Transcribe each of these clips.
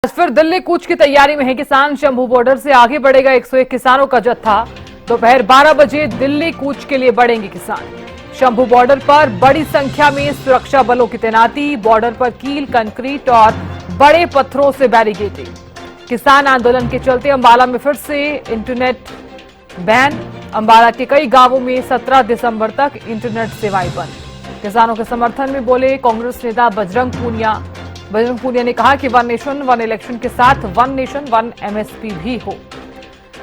आज फिर दिल्ली कूच की तैयारी में है किसान। शंभू बॉर्डर से आगे बढ़ेगा 101 किसानों का जत्था। दोपहर 12 बजे दिल्ली कूच के लिए बढ़ेंगे किसान। शंभू बॉर्डर पर बड़ी संख्या में सुरक्षा बलों की तैनाती। बॉर्डर पर कील, कंक्रीट और बड़े पत्थरों से बैरिकेडिंग। किसान आंदोलन के चलते अंबाला में फिर से इंटरनेट बैन। अंबाला के कई गांवों में 17 दिसंबर तक इंटरनेट सेवाएं बंद। किसानों के समर्थन में बोले कांग्रेस नेता बजरंग पूनिया ने कहा कि वन नेशन वन इलेक्शन के साथ वन नेशन वन एमएसपी भी हो।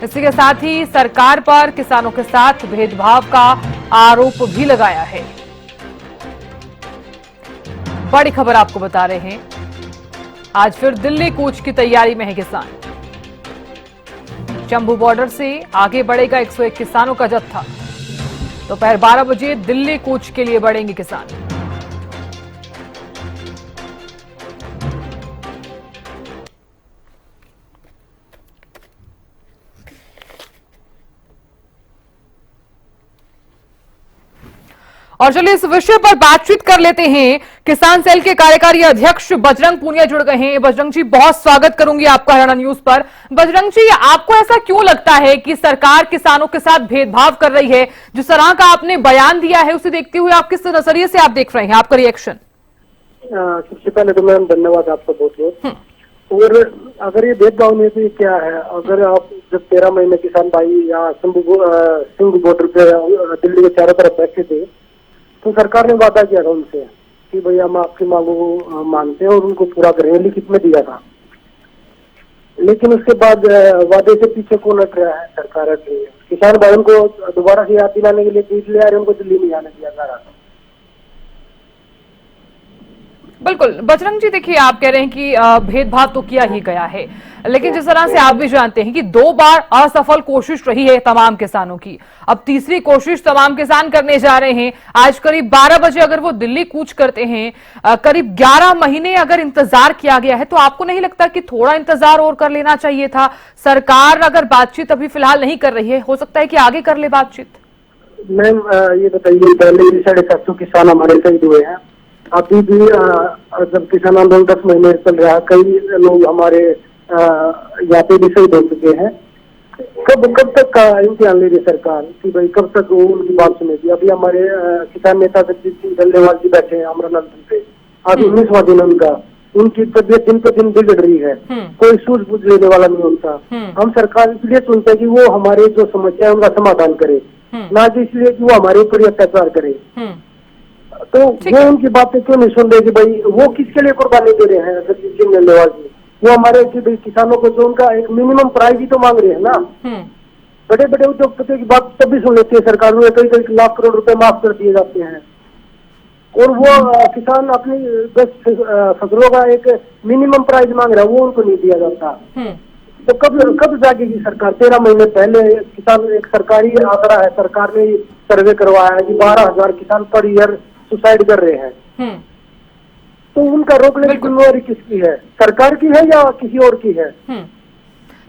इसी के साथ ही सरकार पर किसानों के साथ भेदभाव का आरोप भी लगाया है। बड़ी खबर आपको बता रहे हैं, आज फिर दिल्ली कूच की तैयारी में है किसान। शंभू बॉर्डर से आगे बढ़ेगा 101 किसानों का जत्था। दोपहर 12 बजे दिल्ली कूच के लिए बढ़ेंगे किसान। और चलिए इस विषय पर बातचीत कर लेते हैं। किसान सेल के कार्यकारी अध्यक्ष बजरंग पूनिया जुड़ गए हैं। बजरंग जी, बहुत स्वागत करूंगी आपका हरियाणा न्यूज पर। बजरंग जी, आपको ऐसा क्यों लगता है कि सरकार किसानों के साथ भेदभाव कर रही है? जिस तरह का आपने बयान दिया है उसे देखते हुए आप किस नजरिए से आप देख रहे हैं, आपका रिएक्शन? सबसे पहले तो मैम धन्यवाद आपका बहुत बहुत। और अगर ये भेदभाव नहीं तो ये क्या है? अगर आप जब 13 महीने किसान भाई या सिंध बॉर्डर पे दिल्ली के चारों तरफ बैठे थे तो सरकार ने वादा किया था उनसे कि भाई हम आपकी मांगों को मानते हैं और उनको पूरा करेंगे, लिखित में दिया था। लेकिन उसके बाद वादे से पीछे कौन हट रहा है? सरकार हट रही है। किसान भाइयों को दोबारा से याद दिलाने के लिए बीच ले आ रहे, उनको दिल्ली नहीं आने दिया जा रहा था। बिल्कुल बजरंग जी, देखिए आप कह रहे हैं कि भेदभाव तो किया ही गया है, लेकिन जिस तरह से आप भी जानते हैं कि 2 बार असफल कोशिश रही है तमाम किसानों की, अब तीसरी कोशिश तमाम किसान करने जा रहे हैं। आज करीब 12 बजे अगर वो दिल्ली कूच करते हैं, करीब 11 महीने अगर इंतजार किया गया है, तो आपको नहीं लगता कि थोड़ा इंतजार और कर लेना चाहिए था? सरकार अगर बातचीत अभी फिलहाल नहीं कर रही है, हो सकता है कि आगे कर ले बातचीत। मैम ये बताइए, पहले 750 किसान हमारे शहीद हुए हैं। अभी भी जब किसान आंदोलन 10 महीने चल रहा है, कई लोग हमारे यहाँ पे भी शहीद हो चुके हैं। कब तक का इम्तिहान ले रही सरकार कि भाई कब तक वो उनकी बात सुनेगी? अभी हमारे किसान नेता जगजीत सिंह डल्लेवाल जी बैठे हैं अमरनाथ पे, आज 19वां दिन उनका। उनकी तबियत दिन पे दिन बिगड़ रही है, कोई सूझबूझ लेने वाला नहीं उनका। हम सरकार इसलिए सुनते हैं कि वो हमारे जो समस्या है उनका समाधान करे, ना कि इसलिए कि वो हमारे ऊपर अत्याचार करे। तो वो उनकी बातें क्यों नहीं सुन रहे कि भाई वो किसके लिए कुर्बानी दे रहे हैं? जगजीत सिंह डल्लेवाल जी वो हमारे किसानों को जो उनका एक मिनिमम प्राइस ही तो मांग रहे हैं ना। बड़े बड़े उद्योगपतियों की बात तब भी सुन लेती है सरकार, में कई लाख करोड़ रुपए माफ कर दिए जाते हैं और वो किसान अपनी 10 फसलों का एक मिनिमम प्राइस मांग रहा है, वो उनको नहीं दिया जाता। तो कब जागेगी सरकार? 13 महीने पहले किसान एक सरकारी आंकड़ा है, सरकार ने सर्वे करवाया है कि 12,000 किसान पर ईयर सुसाइड कर रहे हैं। तो उनका रोकने की जिम्मेवारी किसकी है? सरकार की है या किसी और की है?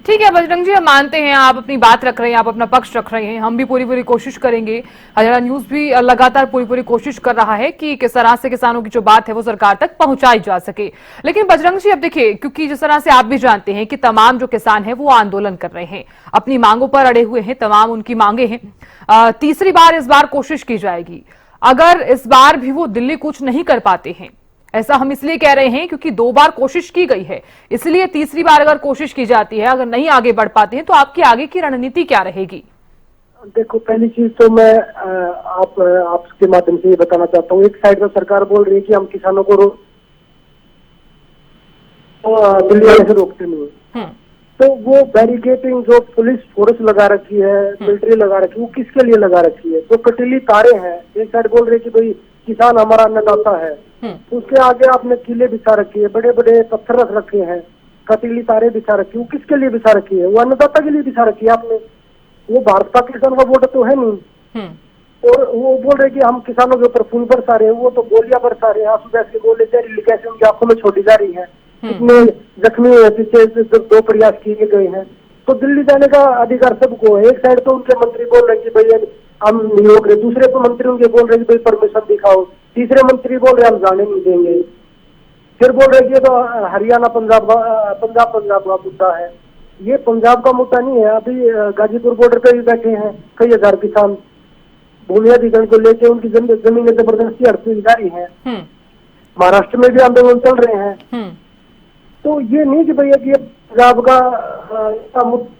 ठीक है बजरंग जी, हम मानते हैं आप अपनी बात रख रहे हैं, आप अपना पक्ष रख रहे हैं। हम भी पूरी कोशिश करेंगे, हरियाणा न्यूज भी लगातार पूरी कोशिश कर रहा है कि किस तरह से किसानों की जो बात है वो सरकार तक पहुंचाई जा सके। लेकिन बजरंग जी, अब देखिए, क्योंकि जिस तरह से आप भी जानते हैं कि तमाम जो किसान है वो आंदोलन कर रहे हैं, अपनी मांगों पर अड़े हुए हैं, तमाम उनकी मांगे हैं। तीसरी बार इस बार कोशिश की जाएगी। अगर इस बार भी वो दिल्ली कूच नहीं कर पाते हैं, ऐसा हम इसलिए कह रहे हैं क्योंकि 2 बार कोशिश की गई है, इसलिए तीसरी बार अगर कोशिश की जाती है, अगर नहीं आगे बढ़ पाते हैं, तो आपकी आगे की रणनीति क्या रहेगी? देखो, पहली चीज तो मैं आपके माध्यम से ये बताना चाहता हूँ, एक साइड में सरकार बोल रही है कि हम किसानों को दिल्ली आने से रोकते नहीं, तो वो बैरिकेडिंग जो पुलिस फोर्स लगा रखी है, मिलिट्री लगा रखी है, वो किसके लिए लगा रखी है? जो कटीली तारे हैं, एक साइड बोल रहे कि भाई किसान हमारा अन्नदाता है, तो उसके आगे आपने किले बिछा रखी है, बड़े बड़े पत्थर रख रखे हैं, कटीली तारे बिछा रखी है। वो किसके लिए बिछा रखी है? वो अन्नदाता के लिए बिछा रखी है आपने। वो भारत पाकिस्तान का बॉर्डर तो है नहीं। और वो बोल रहे कि हम किसानों के ऊपर खून बरसा रहे हैं, वो तो गोलियां बरसा रहे हैं, आंसू गैस की गोली जहरीली गैसें उनकी आंखों में छोड़ी जा रही है। इतने जख्मी हुए, पीछे 2 प्रयास किए गए हैं। तो दिल्ली जाने का अधिकार सबको है। एक साइड तो उनके मंत्री बोल रहे कि भाई हम नहीं रोक रहे, दूसरे तो मंत्री उनके बोल रहे कि भाई परमिशन दिखाओ, तीसरे मंत्री बोल रहे हम जाने नहीं देंगे। फिर बोल रहे कि ये तो हरियाणा पंजाब का मुद्दा है। ये पंजाब का मुद्दा नहीं है। अभी गाजीपुर बॉर्डर पे भी बैठे हैं कई हजार किसान, भूमि अधिग्रहण को लेकर उनकी जमीनें जबरदस्ती हड़पी जा रही है। महाराष्ट्र में भी आंदोलन चल रहे हैं। तो ये नहीं कि भैया कि पंजाब का मुद्दा।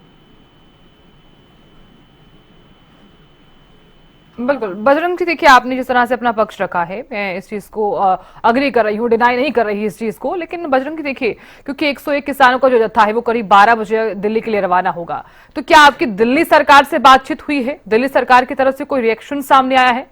बिल्कुल बजरंग जी, देखिए आपने जिस तरह से अपना पक्ष रखा है, मैं इस चीज को अग्री कर रही हूँ, डिनाई नहीं कर रही इस चीज को, लेकिन बजरंग जी देखिए, क्योंकि 101 किसानों का जो जत्था है वो करीब 12 बजे दिल्ली के लिए रवाना होगा, तो क्या आपकी दिल्ली सरकार से बातचीत हुई है? दिल्ली सरकार की तरफ से कोई रिएक्शन सामने आया है?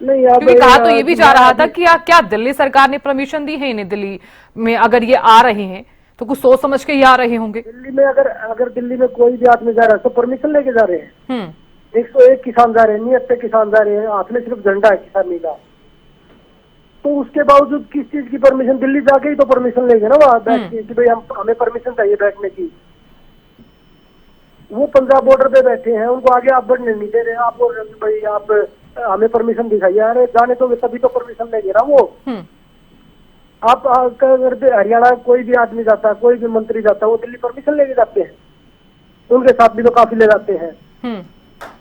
नहीं, क्योंकि कहा तो ये भी जा रहा था कि क्या दिल्ली सरकार ने परमिशन दी है इन्हें, दिल्ली में अगर ये आ रहे हैं तो कुछ सोच समझ के ही आ रहे होंगे। दिल्ली में अगर दिल्ली में कोई भी आदमी जा रहा है तो परमिशन लेके जा रहे हैं। 101 किसान जा रहे हैं, 89 किसान जा रहे हैं, हाथ में सिर्फ झंडा है किसानी का। तो उसके बावजूद किस चीज की परमिशन? दिल्ली जाके ही तो परमिशन लेंगे ना वहां बैठ के कि भाई हमें परमिशन चाहिए बैठने की। वो पंजाब बॉर्डर पे बैठे हैं, उनको आगे आप बढ़ने नहीं दे रहे। आप बोल रहे भाई आप हमें परमिशन दिखाइए। अरे जाने तो तभी तो परमिशन लेंगे ना वो। आप अगर हरियाणा कोई भी आदमी जाता है, कोई भी मंत्री जाता है, वो दिल्ली परमिशन लेके जाते हैं। उनके साथ भी तो काफिले जाते हैं,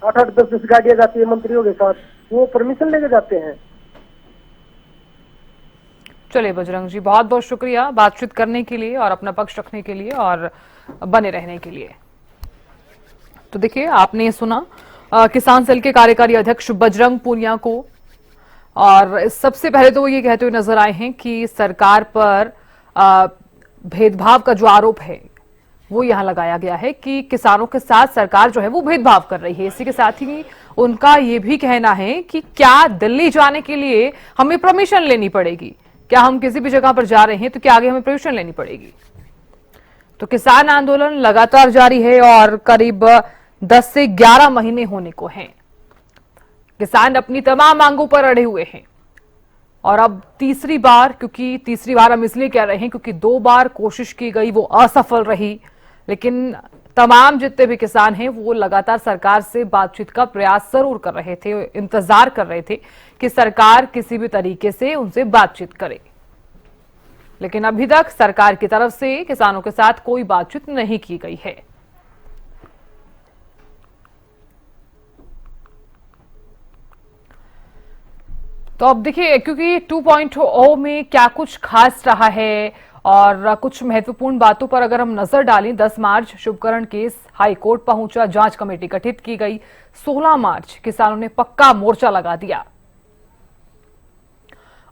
8-8, 10-10 गाड़ियां जाती है मंत्रियों के साथ, वो परमिशन लेके जाते हैं। चलिए बजरंग जी, बहुत बहुत शुक्रिया बातचीत करने के लिए और अपना पक्ष रखने के लिए और बने रहने के लिए। तो देखिए आपने सुना किसान सेल के कार्यकारी अध्यक्ष बजरंग पूनिया को, और सबसे पहले तो वो ये कहते हुए नजर आए हैं कि सरकार पर भेदभाव का जो आरोप है वो यहां लगाया गया है कि किसानों के साथ सरकार जो है वो भेदभाव कर रही है। इसी के साथ ही उनका ये भी कहना है कि क्या दिल्ली जाने के लिए हमें परमिशन लेनी पड़ेगी? क्या हम किसी भी जगह पर जा रहे हैं तो क्या आगे हमें परमिशन लेनी पड़ेगी? तो किसान आंदोलन लगातार जारी है और करीब 10 से 11 महीने होने को हैं। किसान अपनी तमाम मांगों पर अड़े हुए हैं और अब तीसरी बार, क्योंकि तीसरी बार हम इसलिए कह रहे हैं क्योंकि 2 बार कोशिश की गई, वो असफल रही, लेकिन तमाम जितने भी किसान हैं वो लगातार सरकार से बातचीत का प्रयास जरूर कर रहे थे, इंतजार कर रहे थे कि सरकार किसी भी तरीके से उनसे बातचीत करे, लेकिन अभी तक सरकार की तरफ से किसानों के साथ कोई बातचीत नहीं की गई है। तो अब देखिए, क्योंकि 2.0 में क्या कुछ खास रहा है और कुछ महत्वपूर्ण बातों पर अगर हम नजर डालें, 10 मार्च शुभकरण केस हाई कोर्ट पहुंचा, जांच कमेटी गठित की गई, 16 मार्च किसानों ने पक्का मोर्चा लगा दिया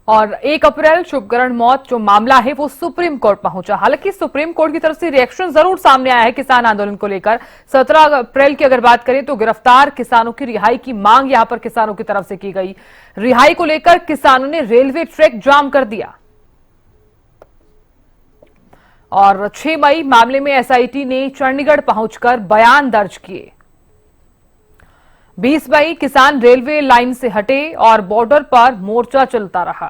और 1 अप्रैल शुभकरण मौत जो मामला है वो सुप्रीम कोर्ट पहुंचा। हालांकि सुप्रीम कोर्ट की तरफ से रिएक्शन जरूर सामने आया है किसान आंदोलन को लेकर। 17 अप्रैल की अगर बात करें तो गिरफ्तार किसानों की रिहाई की मांग यहां पर किसानों की तरफ से की गई। रिहाई को लेकर किसानों ने रेलवे ट्रैक जाम कर दिया और 6 मई मामले में एसआईटी ने चंडीगढ़ पहुंचकर बयान दर्ज किए। 20 मई किसान रेलवे लाइन से हटे और बॉर्डर पर मोर्चा चलता रहा।